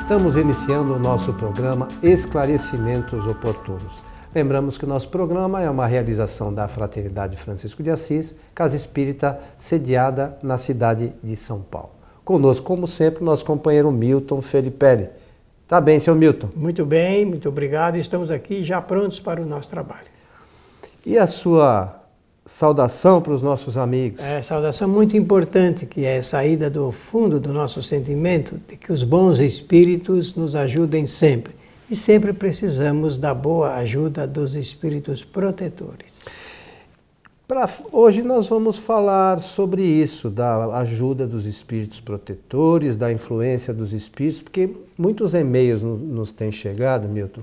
Estamos iniciando o nosso programa Esclarecimentos Oportunos. Lembramos que o nosso programa é uma realização da Fraternidade Francisco de Assis, casa espírita sediada na cidade de São Paulo. Conosco, como sempre, nosso companheiro Milton Felipe. Tá bem, seu Milton? Muito bem, muito obrigado. Estamos aqui já prontos para o nosso trabalho. E a sua saudação para os nossos amigos? Saudação muito importante, que é saída do fundo do nosso sentimento de que os bons espíritos nos ajudem sempre. E sempre precisamos da boa ajuda dos espíritos protetores. Hoje nós vamos falar sobre isso, da ajuda dos espíritos protetores, da influência dos espíritos, porque muitos e-mails nos têm chegado, Milton,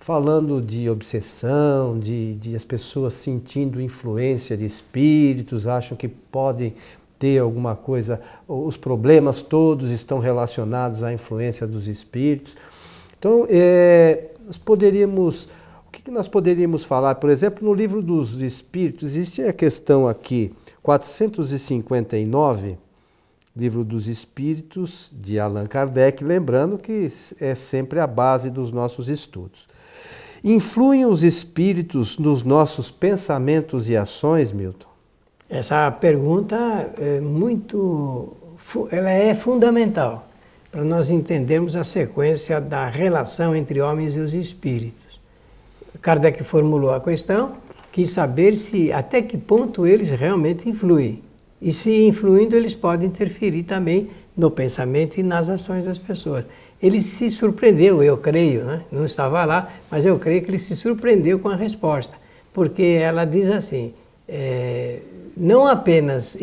falando de obsessão, de as pessoas sentindo influência de espíritos, acham que podem ter alguma coisa, os problemas todos estão relacionados à influência dos espíritos. Então, o que nós poderíamos falar? Por exemplo, no Livro dos Espíritos, existe a questão aqui, 459, Livro dos Espíritos, de Allan Kardec, lembrando que é sempre a base dos nossos estudos. Influem os espíritos nos nossos pensamentos e ações, Milton? Essa pergunta ela é fundamental para nós entendermos a sequência da relação entre homens e os espíritos. Kardec formulou a questão, quis saber até que ponto eles realmente influem. E se influindo, eles podem interferir também no pensamento e nas ações das pessoas. Ele se surpreendeu, eu creio, né? Não estava lá, mas eu creio que ele se surpreendeu com a resposta, porque ela diz assim, não apenas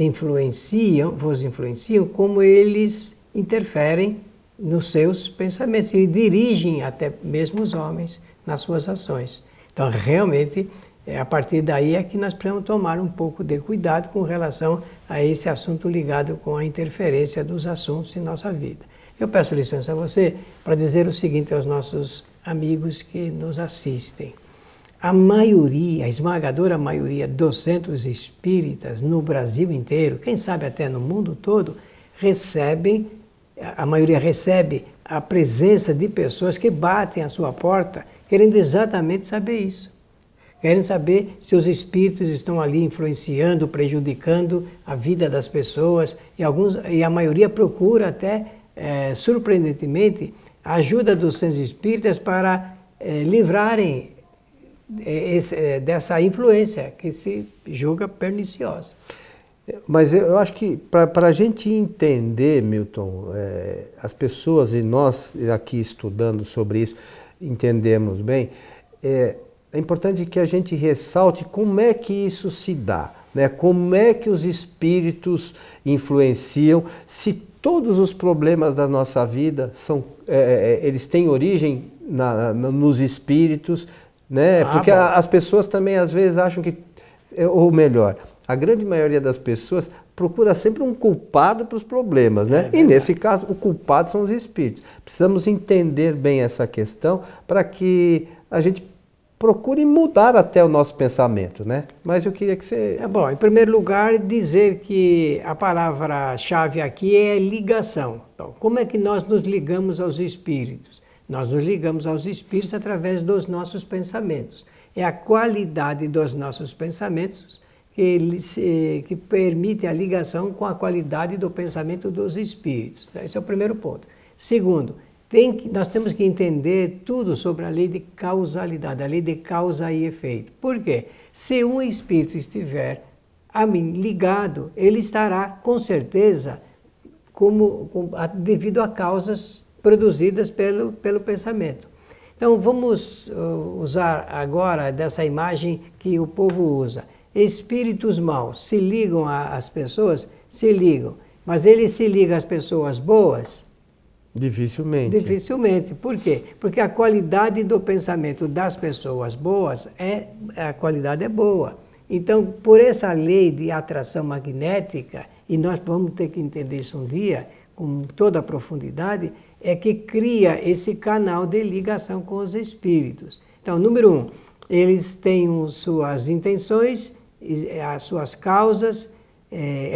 vos influenciam, como eles interferem nos seus pensamentos e dirigem até mesmo os homens nas suas ações. Então, realmente, a partir daí é que nós precisamos tomar um pouco de cuidado com relação a esse assunto ligado com a interferência dos assuntos em nossa vida. Eu peço licença a você para dizer o seguinte aos nossos amigos que nos assistem. A esmagadora maioria dos centros espíritas no Brasil inteiro, quem sabe até no mundo todo, a maioria recebe a presença de pessoas que batem à sua porta querendo exatamente saber isso. Querem saber se os espíritos estão ali influenciando, prejudicando a vida das pessoas e a maioria procura até, surpreendentemente, a ajuda dos centros espíritas para livrarem dessa influência que se julga perniciosa. Mas eu acho que para a gente entender, Milton, as pessoas e nós aqui estudando sobre isso, entendemos bem, é importante que a gente ressalte como é que isso se dá, né? Como é que os espíritos influenciam, se todos os problemas da nossa vida eles têm origem nos espíritos, né? Porque as pessoas também às vezes acham que, ou melhor, a grande maioria das pessoas procura sempre um culpado para os problemas, né? E nesse caso, o culpado são os espíritos. Precisamos entender bem essa questão para que a gente procure mudar até o nosso pensamento, né? Mas eu queria que você... Bom, em primeiro lugar, dizer que a palavra-chave aqui é ligação. Então, como é que nós nos ligamos aos espíritos? Nós nos ligamos aos espíritos através dos nossos pensamentos. É a qualidade dos nossos pensamentos que permite a ligação com a qualidade do pensamento dos espíritos. Esse é o primeiro ponto. Segundo, nós temos que entender tudo sobre a lei de causalidade, a lei de causa e efeito. Por quê? Se um espírito estiver a mim ligado, ele estará com certeza devido a causas produzidas pelo pensamento. Então vamos usar agora dessa imagem que o povo usa. Espíritos maus se ligam às pessoas? Se ligam. Mas ele se liga às pessoas boas? Dificilmente. Dificilmente. Por quê? Porque a qualidade do pensamento das pessoas boas, a qualidade é boa. Então, por essa lei de atração magnética, e nós vamos ter que entender isso um dia, com toda a profundidade, é que cria esse canal de ligação com os espíritos. Então, número 1, eles têm suas intenções, as suas causas,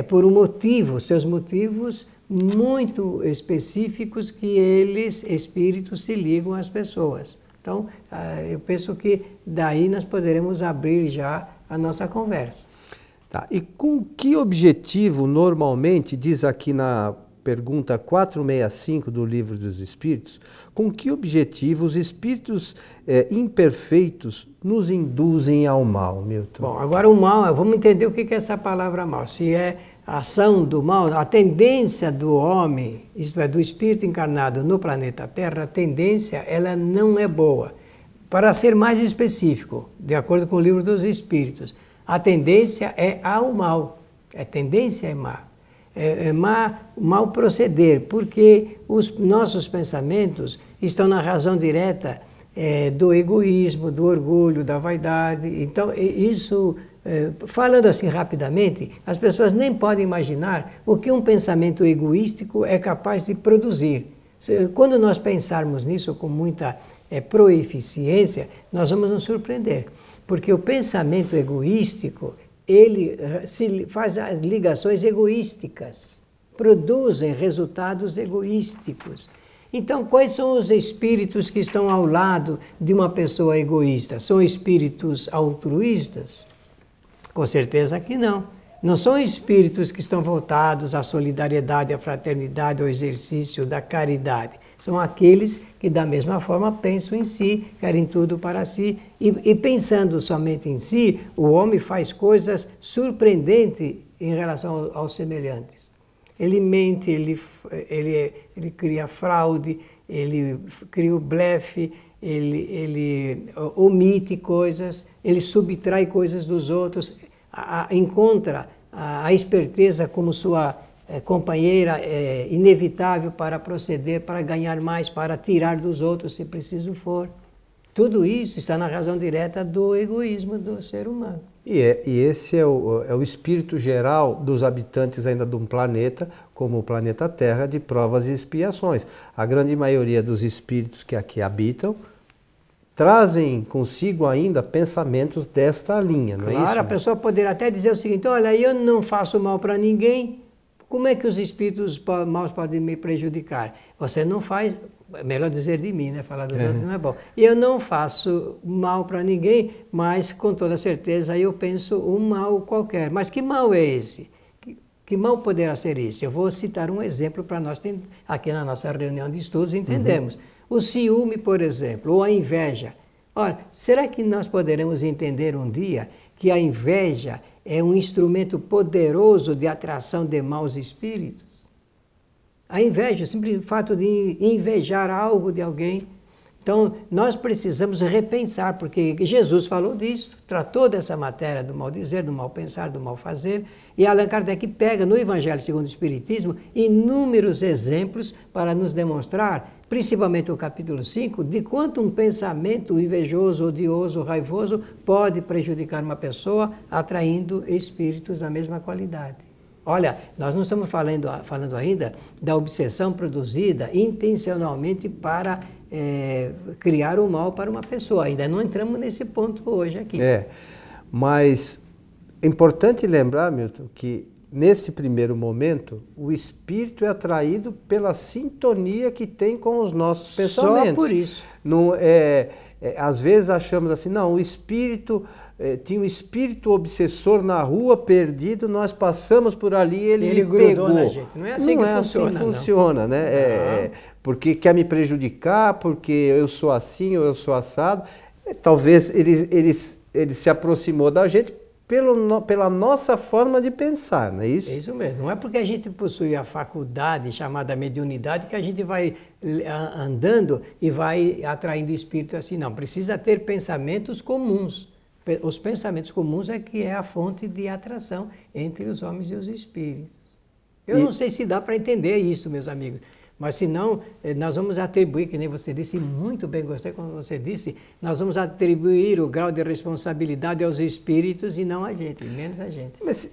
por um motivo, seus motivos muito específicos que eles, espíritos, se ligam às pessoas. Então, eu penso que daí nós poderemos abrir já a nossa conversa. Tá. E com que objetivo, normalmente, diz aqui na pergunta 465 do Livro dos Espíritos, com que objetivo os espíritos imperfeitos nos induzem ao mal, Milton? Bom, agora o mal, vamos entender o que é essa palavra mal. Se é a ação do mal, a tendência do homem, isto é, do espírito encarnado no planeta Terra, a tendência, ela não é boa. Para ser mais específico, de acordo com o Livro dos Espíritos, a tendência é ao mal. A tendência é má. Mal proceder, porque os nossos pensamentos estão na razão direta do egoísmo, do orgulho, da vaidade. Então, isso, falando assim rapidamente, as pessoas nem podem imaginar o que um pensamento egoístico é capaz de produzir. Quando nós pensarmos nisso com muita proeficiência, nós vamos nos surpreender, porque o pensamento egoístico, ele faz as ligações egoísticas, produzem resultados egoísticos. Então, quais são os espíritos que estão ao lado de uma pessoa egoísta? São espíritos altruístas? Com certeza que não. Não são espíritos que estão voltados à solidariedade, à fraternidade, ao exercício da caridade. São aqueles que, da mesma forma, pensam em si, querem tudo para si. E pensando somente em si, o homem faz coisas surpreendentes em relação aos semelhantes. Ele mente, ele cria fraude, ele cria o blefe, ele omite coisas, ele subtrai coisas dos outros, encontra a esperteza como sua companheira inevitável para proceder, para ganhar mais, para tirar dos outros, se preciso for. Tudo isso está na razão direta do egoísmo do ser humano. E esse é o espírito geral dos habitantes ainda de um planeta, como o planeta Terra, de provas e expiações. A grande maioria dos espíritos que aqui habitam trazem consigo ainda pensamentos desta linha, não é isso? Claro, a pessoa poderá até dizer o seguinte: olha, eu não faço mal para ninguém, como é que os espíritos maus podem me prejudicar? Você não faz, melhor dizer de mim, né? Falar dos outros não é bom. Eu não faço mal para ninguém, mas com toda certeza eu penso um mal qualquer. Mas que mal é esse? Que mal poderá ser esse? Eu vou citar um exemplo para nós, aqui na nossa reunião de estudos, entendemos. O ciúme, por exemplo, ou a inveja. Ora, será que nós poderemos entender um dia que a inveja é um instrumento poderoso de atração de maus espíritos? A inveja, o simples fato de invejar algo de alguém. Então, nós precisamos repensar, porque Jesus falou disso, tratou dessa matéria do mal dizer, do mal pensar, do mal fazer, e Allan Kardec pega no Evangelho segundo o Espiritismo inúmeros exemplos para nos demonstrar, principalmente o capítulo 5, de quanto um pensamento invejoso, odioso, raivoso pode prejudicar uma pessoa, atraindo espíritos da mesma qualidade. Olha, nós não estamos falando ainda da obsessão produzida intencionalmente para criar o mal para uma pessoa. Ainda não entramos nesse ponto hoje aqui. Mas é importante lembrar, Milton, que nesse primeiro momento o espírito é atraído pela sintonia que tem com os nossos pensamentos. Só por isso. Não, às vezes achamos assim, não, o espírito... tinha um espírito obsessor na rua, perdido, nós passamos por ali e ele me pegou. Na gente. Não é assim que funciona. Assim funciona, né? Porque quer me prejudicar, porque eu sou assim ou eu sou assado. Talvez ele se aproximou da gente pela nossa forma de pensar, não é isso? É isso mesmo. Não é porque a gente possui a faculdade chamada mediunidade que a gente vai andando e vai atraindo espírito assim. Não, precisa ter pensamentos comuns. Os pensamentos comuns é que é a fonte de atração entre os homens e os espíritos. Eu não sei se dá para entender isso, meus amigos, mas se não, nós vamos atribuir, que nem você disse, muito bem, gostei quando você disse, nós vamos atribuir o grau de responsabilidade aos espíritos e não a gente, menos a gente. Mas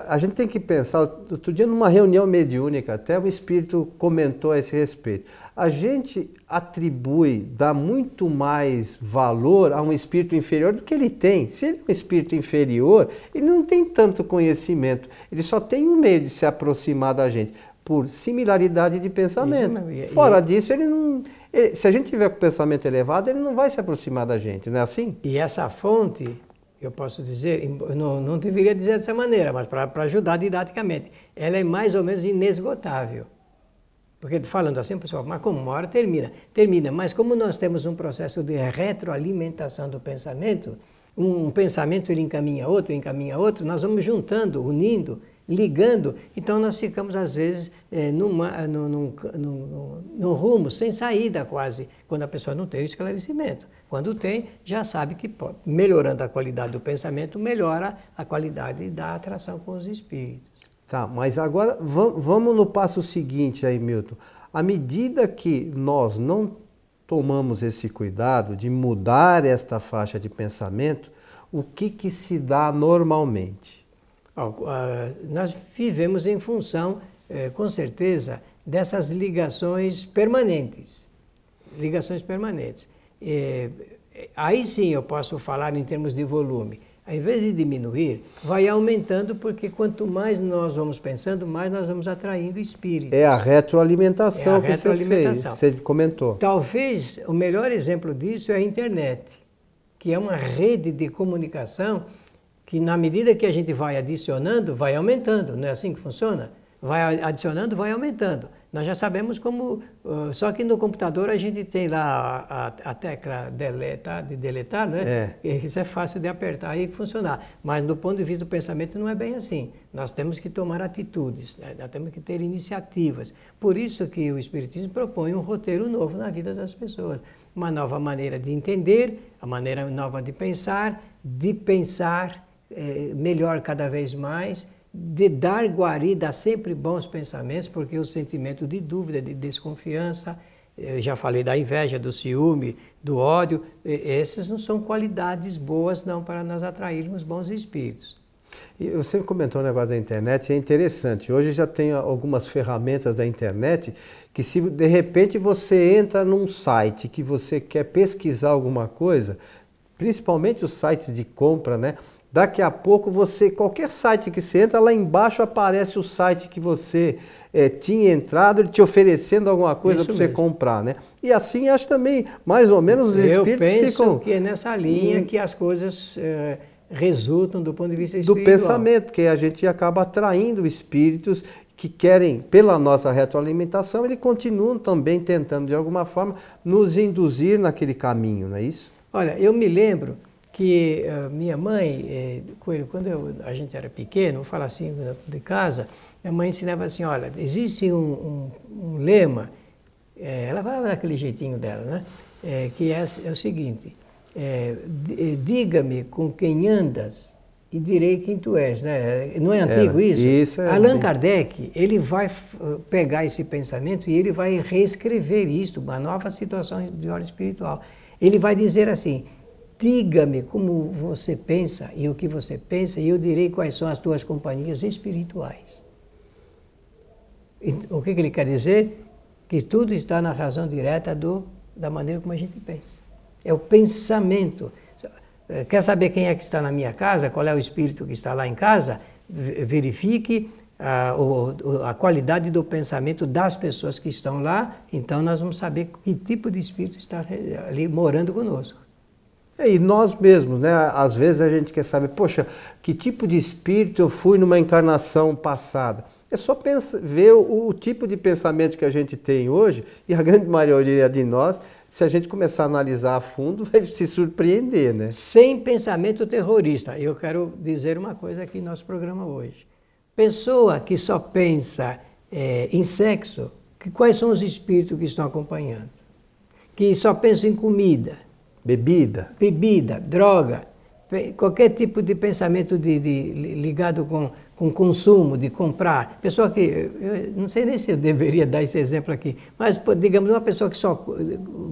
a gente tem que pensar, outro dia numa reunião mediúnica, até o espírito comentou a esse respeito. A gente atribui, dá muito mais valor a um espírito inferior do que ele tem. Se ele é um espírito inferior, ele não tem tanto conhecimento, ele só tem um meio de se aproximar da gente. por similaridade de pensamento. Fora disso, se a gente tiver com pensamento elevado, ele não vai se aproximar da gente, não é assim? E essa fonte, eu posso dizer, não deveria dizer dessa maneira, mas para ajudar didaticamente, ela é mais ou menos inesgotável. Porque falando assim, pessoal, mas como uma hora termina? Termina, mas como nós temos um processo de retroalimentação do pensamento, um pensamento ele encaminha outro, nós vamos juntando, unindo, ligando, então nós ficamos às vezes num rumo sem saída quase, quando a pessoa não tem o esclarecimento. Quando tem, já sabe que melhorando a qualidade do pensamento, melhora a qualidade da atração com os espíritos. Tá, mas agora vamos no passo seguinte aí, Milton. À medida que nós não tomamos esse cuidado de mudar esta faixa de pensamento, o que se dá normalmente? Nós vivemos em função, com certeza, dessas ligações permanentes. Ligações permanentes. Aí sim eu posso falar em termos de volume. Ao invés de diminuir, vai aumentando, porque quanto mais nós vamos pensando, mais nós vamos atraindo espíritos. É a retroalimentação que você fez, você comentou. Talvez o melhor exemplo disso é a internet, que é uma rede de comunicação que, na medida que a gente vai adicionando, vai aumentando. Não é assim que funciona? Vai adicionando, vai aumentando. Nós já sabemos como, só que no computador a gente tem lá a tecla de deletar, né? Isso é fácil de apertar e funcionar. Mas do ponto de vista do pensamento não é bem assim. Nós temos que tomar atitudes, né? Nós temos que ter iniciativas. Por isso que o Espiritismo propõe um roteiro novo na vida das pessoas. Uma nova maneira de entender, a maneira nova de pensar melhor cada vez mais, de dar guarida a sempre bons pensamentos, porque o sentimento de dúvida, de desconfiança, eu já falei da inveja, do ciúme, do ódio, essas não são qualidades boas não para nós atrairmos bons espíritos. E você comentou o negócio da internet, é interessante. Hoje já tem algumas ferramentas da internet que, se de repente você entra num site que você quer pesquisar alguma coisa, principalmente os sites de compra, né? Daqui a pouco qualquer site que você entra, lá embaixo aparece o site que você tinha entrado, te oferecendo alguma coisa para você comprar, né? E assim acho também, mais ou menos, os espíritos ficam... Eu penso que é nessa linha que as coisas resultam do ponto de vista espiritual. Do pensamento, porque a gente acaba atraindo espíritos que querem, pela nossa retroalimentação, eles continuam também tentando, de alguma forma, nos induzir naquele caminho, não é isso? Olha, eu me lembro que minha mãe, quando a gente era pequeno, vou falar assim, de casa, minha mãe ensinava assim, olha, existe um lema, ela falava daquele jeitinho dela, né? Que é o seguinte, diga-me com quem andas e direi quem tu és, né? Não é antigo isso? Isso é Allan Kardec, ele vai pegar esse pensamento e ele vai reescrever isto, uma nova situação de ordem espiritual. Ele vai dizer assim, diga-me como você pensa e o que você pensa, e eu direi quais são as tuas companhias espirituais. O que ele quer dizer? Que tudo está na razão direta da maneira como a gente pensa. É o pensamento. Quer saber quem é que está na minha casa? Qual é o espírito que está lá em casa? Verifique a qualidade do pensamento das pessoas que estão lá, então nós vamos saber que tipo de espírito está ali morando conosco. E nós mesmos, né? Às vezes a gente quer saber, poxa, que tipo de espírito eu fui numa encarnação passada? É só ver o tipo de pensamento que a gente tem hoje, e a grande maioria de nós, se a gente começar a analisar a fundo, vai se surpreender, né? Sem pensamento terrorista. Eu quero dizer uma coisa aqui no nosso programa hoje. Pessoa que só pensa em sexo, quais são os espíritos que estão acompanhando? Que só pensa em comida. Bebida, droga, qualquer tipo de pensamento ligado com consumo, de comprar. Pessoa que, eu não sei nem se eu deveria dar esse exemplo aqui, mas digamos uma pessoa que só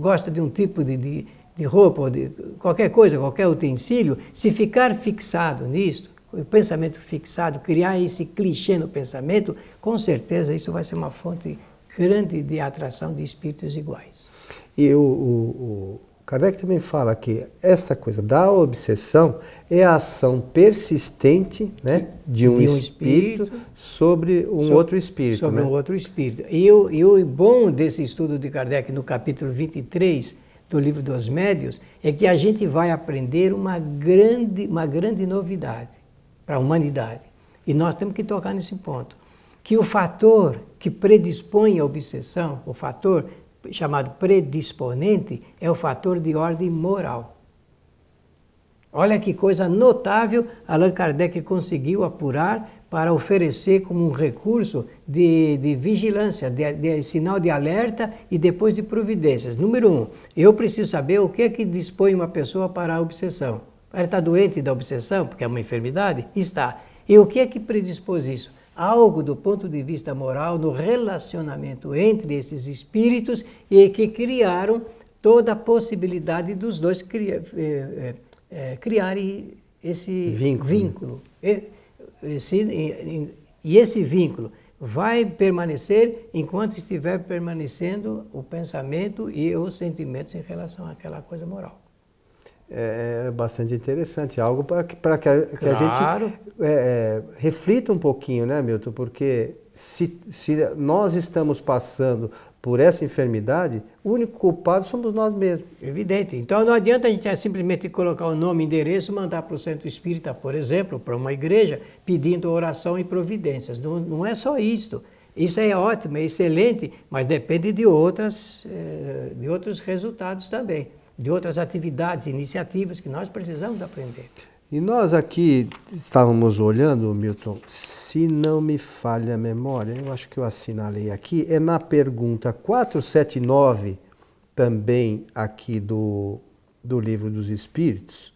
gosta de um tipo de roupa, ou de qualquer coisa, qualquer utensílio, se ficar fixado nisto, o pensamento fixado, criar esse clichê no pensamento, com certeza isso vai ser uma fonte grande de atração de espíritos iguais. E o Kardec também fala que essa coisa da obsessão é a ação persistente, né, de um espírito sobre outro espírito. Sobre né? um outro espírito. E o bom desse estudo de Kardec no capítulo 23 do Livro dos Médiuns é que a gente vai aprender uma grande novidade para a humanidade. E nós temos que tocar nesse ponto. Que o fator que predispõe à obsessão, o fator chamado predisponente, é o fator de ordem moral. Olha que coisa notável Allan Kardec conseguiu apurar para oferecer como um recurso de vigilância, de sinal de alerta e depois de providências. Número 1, eu preciso saber o que é que dispõe uma pessoa para a obsessão. Ela está doente da obsessão, porque é uma enfermidade? Está. E o que é que predispôs isso? Algo do ponto de vista moral, no relacionamento entre esses espíritos e que criaram toda a possibilidade dos dois criarem esse vínculo. E esse vínculo vai permanecer enquanto estiver permanecendo o pensamento e os sentimentos em relação àquela coisa moral. É bastante interessante, algo para que a gente reflita um pouquinho, né, Milton? Porque se nós estamos passando por essa enfermidade, o único culpado somos nós mesmos. Evidente. Então não adianta a gente simplesmente colocar o nome e endereço, mandar para o centro espírita, por exemplo, para uma igreja, pedindo oração e providências. Não é só isso. Isso é ótimo, é excelente, mas depende de outros resultados também, de outras atividades, iniciativas que nós precisamos aprender. E nós aqui estávamos olhando, Milton, se não me falha a memória, eu acho que eu assinalei aqui, é na pergunta 479, também aqui do Livro dos Espíritos,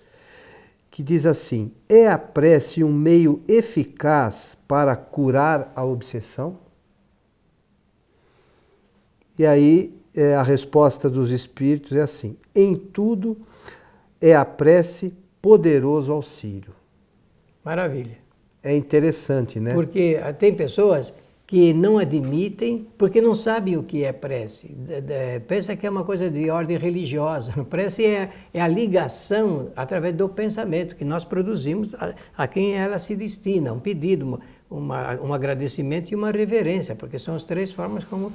que diz assim: é a prece um meio eficaz para curar a obsessão? E aí a resposta dos Espíritos é assim: em tudo é a prece poderoso auxílio. Maravilha. É interessante, né? Porque tem pessoas que não admitem, porque não sabem o que é prece. Pensa que é uma coisa de ordem religiosa. Prece é a ligação através do pensamento que nós produzimos a quem ela se destina, um pedido, um agradecimento e uma reverência, porque são as três formas como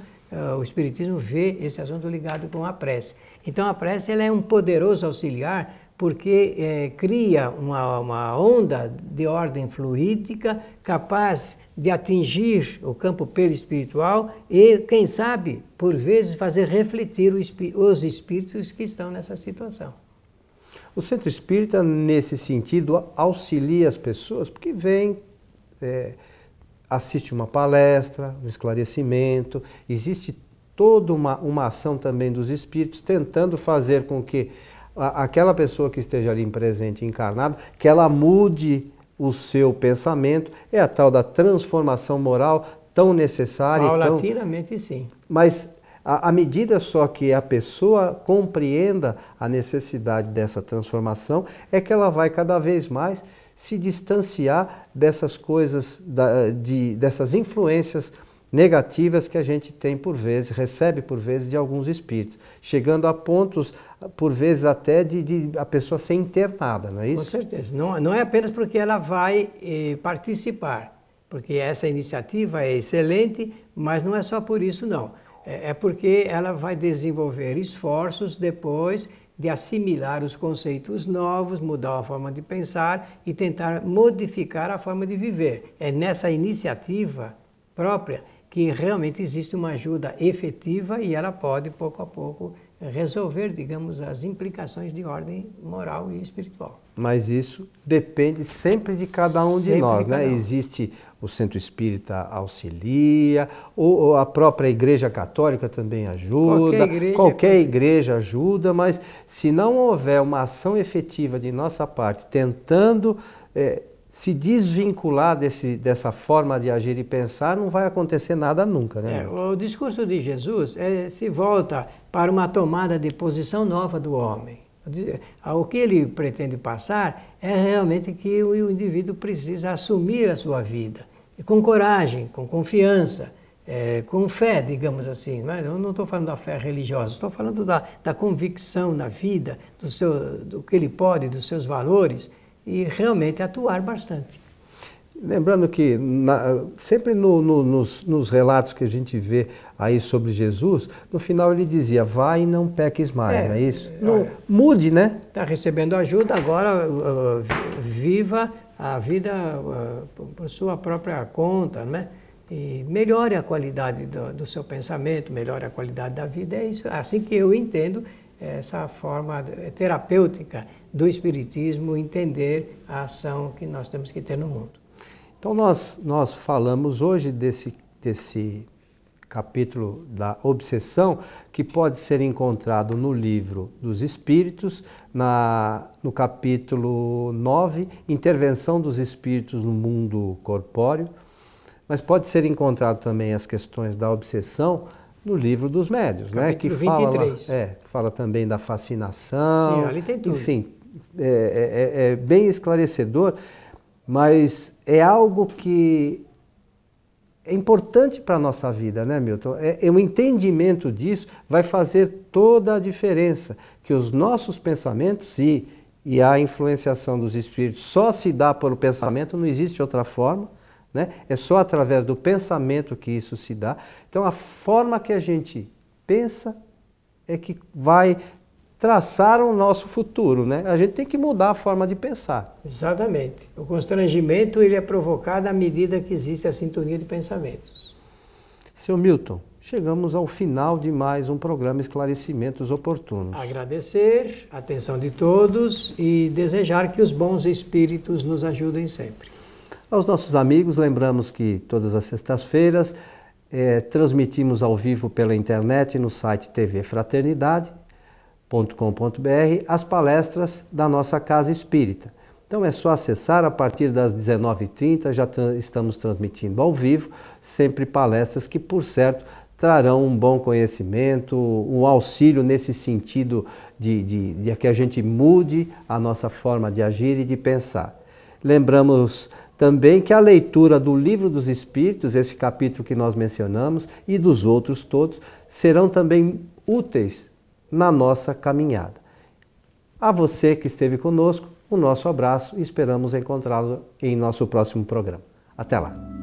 o Espiritismo vê esse assunto ligado com a prece. Então a prece ela é um poderoso auxiliar porque cria uma onda de ordem fluídica capaz de atingir o campo perispiritual e, quem sabe, por vezes fazer refletir os espíritos que estão nessa situação. O Centro Espírita, nesse sentido, auxilia as pessoas porque vem, assiste uma palestra, um esclarecimento, existe toda uma ação também dos espíritos tentando fazer com que aquela pessoa que esteja ali presente, encarnada, que ela mude o seu pensamento, é a tal da transformação moral tão necessária. Paulatinamente, sim. Mas à medida só que a pessoa compreenda a necessidade dessa transformação, é que ela vai cada vez mais se distanciar dessas coisas, dessas influências negativas que a gente tem por vezes, recebe por vezes de alguns espíritos, chegando a pontos, por vezes até de a pessoa ser internada, não é isso? Com certeza. Não é apenas porque ela vai participar, porque essa iniciativa é excelente, mas não é só por isso não. É porque ela vai desenvolver esforços depois de assimilar os conceitos novos, mudar a forma de pensar e tentar modificar a forma de viver. É nessa iniciativa própria que realmente existe uma ajuda efetiva e ela pode, pouco a pouco, resolver, digamos, as implicações de ordem moral e espiritual. Mas isso depende sempre de cada um de nós, né? Existe o Centro Espírita auxilia, ou a própria Igreja Católica também ajuda, qualquer igreja ajuda, mas se não houver uma ação efetiva de nossa parte, tentando se desvincular dessa forma de agir e pensar, não vai acontecer nada nunca, né? O discurso de Jesus se volta para uma tomada de posição nova do homem. O que ele pretende passar é realmente que o indivíduo precisa assumir a sua vida, com coragem, com confiança, com fé, digamos assim. Não é? Eu não estou falando da fé religiosa, estou falando da convicção na vida, do que ele pode, dos seus valores, e realmente atuar bastante. Lembrando que sempre nos relatos que a gente vê aí sobre Jesus, no final ele dizia, vai e não peques mais, não é isso? Não, mude, né? Está recebendo ajuda, agora viva a vida por sua própria conta, né? E melhore a qualidade do seu pensamento, melhore a qualidade da vida. É isso, assim que eu entendo essa forma terapêutica do Espiritismo, entender a ação que nós temos que ter no mundo. Então nós falamos hoje desse capítulo da obsessão, que pode ser encontrado no livro dos Espíritos, no capítulo 9, Intervenção dos Espíritos no Mundo Corpóreo, mas pode ser encontrado também as questões da obsessão no livro dos Médiuns, né? Que 23. Fala também da fascinação. Sim, ali tem tudo. Enfim, é bem esclarecedor, mas é algo que é importante para a nossa vida, né, Milton? O entendimento disso vai fazer toda a diferença, que os nossos pensamentos e a influenciação dos espíritos só se dá pelo pensamento, não existe outra forma, né? É só através do pensamento que isso se dá. Então, a forma que a gente pensa é que vai traçar o nosso futuro, né? A gente tem que mudar a forma de pensar. Exatamente. O constrangimento ele é provocado à medida que existe a sintonia de pensamentos. Seu Milton, chegamos ao final de mais um programa Esclarecimentos Oportunos. Agradecer a atenção de todos e desejar que os bons espíritos nos ajudem sempre. Aos nossos amigos, lembramos que todas as sextas-feiras transmitimos ao vivo pela internet no site TV Fraternidade, .com.br, as palestras da nossa Casa Espírita. Então é só acessar a partir das 19h30, já estamos transmitindo ao vivo, sempre palestras que, por certo, trarão um bom conhecimento, um auxílio nesse sentido de que a gente mude a nossa forma de agir e de pensar. Lembramos também que a leitura do Livro dos Espíritos, esse capítulo que nós mencionamos, e dos outros todos, serão também úteis na nossa caminhada. A você que esteve conosco, o nosso abraço e esperamos encontrá-lo em nosso próximo programa. Até lá!